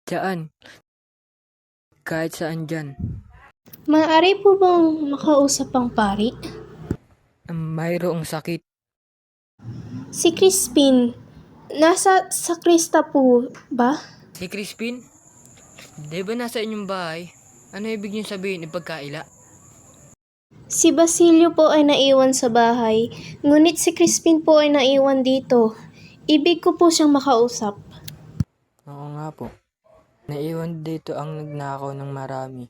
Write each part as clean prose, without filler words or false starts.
Diyaan, kahit saan dyan. Maaari po bang makausap ang pari? Mayroong sakit. Si Crispin, nasa sakrista po ba? Si Crispin? Di ba nasa inyong bahay? Ano ibig niyo sabihin ipagkaila? Si Basilio po ay naiwan sa bahay, ngunit si Crispin po ay naiwan dito. Ibig ko po siyang makausap. Oo nga po. Naiwan dito ang nagnakaw ng marami.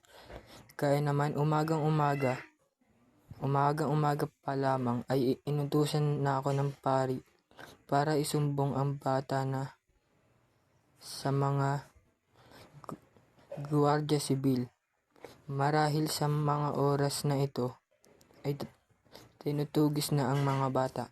Kaya naman umagang-umaga pa lamang ay inutusan na ako ng pari para isumbong ang bata na sa mga Guardia Sibil. Marahil sa mga oras na ito ay tinutugis na ang mga bata.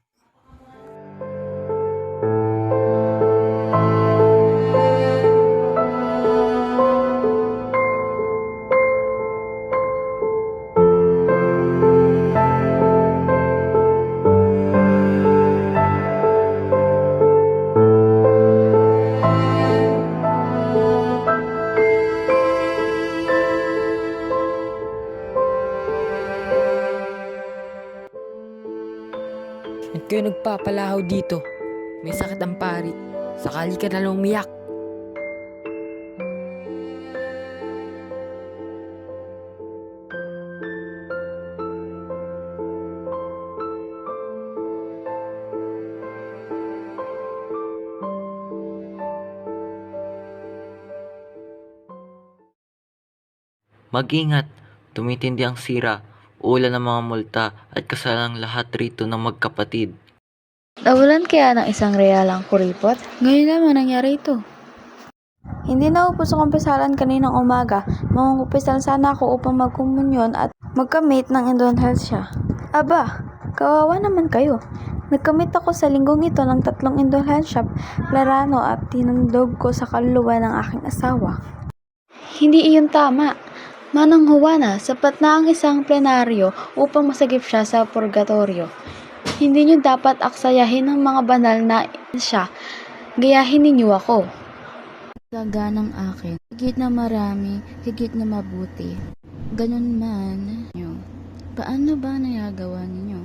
Ba't kayo nagpapalahaw dito? May sakit ang pari. Sakali ka na lumiyak. Mag-ingat, tumitindi ang sira, ulan ng mga multa at kasalang lahat rito ng magkapatid. Nawalan kaya ng isang real ang kuripot? Ngayon lamang nangyari ito. Hindi na upos ang kumpisalan kaninang umaga. Mangungumpisal sana ako upang magkumunyon at magkamit ng indulhensya. Aba, kawawa naman kayo. Nagkamit ako sa linggong ito ng 3 indulhensya, plarano at tinandog ko sa kaluluwa ng aking asawa. Hindi iyon tama. Manang Juana, sapat na ang isang plenaryo upang masagip siya sa purgatorio. Hindi niyo dapat aksayahin ng mga banal na siya. Gayahin ninyo ako. Laganang akin, higit na marami, higit na mabuti. Ganun man, paano ba nagagawa ninyo?